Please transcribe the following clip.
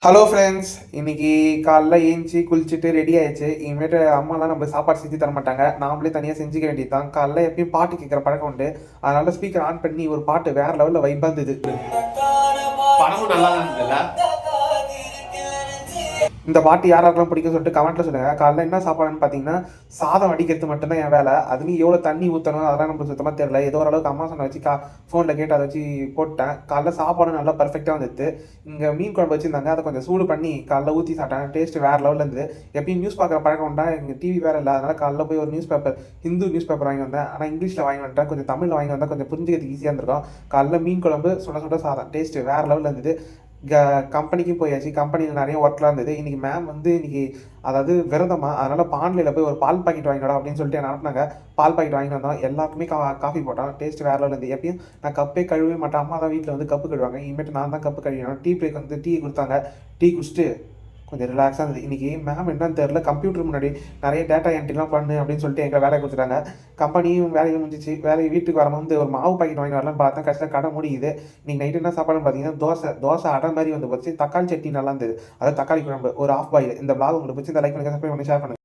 Hello friends. இன்னைக்கு காலைல ஏந்திச்சு குளிச்சுட்டு ரெடி ஆயிடுச்சு. இனிமேட்டு அம்மாலாம் நம்மளுக்கு சாப்பாடு செஞ்சு தர மாட்டாங்க. நாமளே தனியா செஞ்சுக்க வேண்டியது தான். காலைல எப்பயும் பாட்டு கேட்குற பழக்கம் உண்டு. அதனால ஸ்பீக்கர் ஆன் பண்ணி ஒரு பாட்டு வேற லெவல்ல வைபா இருந்தது. படமும் நல்லா தான் இருந்ததுல்ல. இந்த பாட்டு யாராருக்கெல்லாம் பிடிக்கும்னு சொல்லிட்டு கமெண்ட்ல சொல்லுங்க. காலைல என்ன சாப்பாடுன்னு பார்த்தீங்கன்னா, சாதம் வடிக்கிறது மட்டும் தான் என் வேலை. அதுலயும் எவ்வளோ தண்ணி ஊத்தணும் அதெல்லாம் நம்மளுக்கு சுத்தமா தெரியல. ஏதோ ஓரளவுக்கு அம்மா சொன்ன வச்சு ஃபோன்ல கேட்டு அத வச்சு போட்டேன். காலைல சாப்பாடும் நல்லா பெர்ஃபெக்ட்டா வந்துச்சு. இங்க மீன் குழம்பு வச்சிருந்தாங்க. அத கொஞ்சம் சூடு பண்ணி காலைல ஊத்தி சாப்பிட்டேன். டேஸ்ட் வேற லெவல்ல இருந்தது. எப்பயும் நியூஸ் பார்க்குற பழக்கம் உண்டா? இங்க டிவி வேற இல்ல. அதனால காலைல போய் ஒரு news paper Hindu news paper வாங்கி வந்தேன். ஆனா இங்கிலீஷ்ல வாங்கி வந்துட்டேன். கொஞ்சம் தமிழ்ல வாங்கி வந்தா கொஞ்சம் புரிஞ்சுக்கிறதுக்கு ஈஸியா இருந்திருக்கும். காலைல மீன் குழம்பு, சுட சுட சாதம். டேஸ்ட் வேற லெவல்ல இருந்தது. க கம்பெனிக்கும் போயாச்சு. கம்பெனியில நெறைய ஒர்க்லாம் இருந்தது. இன்னைக்கு மேம் வந்து இன்னைக்கு அதாவது விரதமா, அதனால பாண்லேல போய் ஒரு பால் பாக்கெட் வாங்கிட்டு வாடா அப்படின்னு சொல்லிட்டு என்ன அனுப்புனாங்க. பால் பாக்கெட் வாங்கிட்டு வந்தோம். எல்லாருக்குமே காஃபி போட்டோம். டேஸ்ட் வேற லெவல்ல இருந்தது. எப்பயும் நான் கப்பே கழுவவே மாட்டேன். அம்மா தான் வீட்ல வந்து கப்பு கழுவுவாங்க. இனிமேட்டு நான் தான் கப்பு கழுவணும். டீ பிரேக் வந்து டீ குடுத்தாங்க. டீ குடிச்சுட்டு கொஞ்சம் ரிலாக்ஸா இருந்தது. இன்னைக்கு மேம் என்னன்னு தெரியல, கம்ப்யூட்டர் முன்னாடி நெறைய டேட்டா என்ட்ரிலாம் பண்ணு அப்படின்னு சொல்லிட்டு எங்களுக்கு வேலைய குடுத்துட்டாங்க. கம்பெனியும் வேலையும் முடிஞ்சுச்சு. வீட்டுக்கு வரும்போது ஒரு மாவு பாக்கெட் வாங்கிட்டு வரலான்னு பார்த்தேன். கடைசில கடை மூடிக்குது. இன்னைக்கு நைட் என்ன சாப்பாடுன்னு பார்த்தீங்கன்னா, தோசை அடை மாரி வந்து போச்சு. தக்காளி சட்னி நல்லா இருந்தது. அதாவது தக்காளி குழம்பு, ஒரு ஹாஃப் பாயில். இந்த விளாக் உங்களுக்கு பிடிச்சிருந்தா லைக் பண்ணுங்க, சப்ஸ்கிரைப் பண்ணி ஷேர் பண்ணுங்க.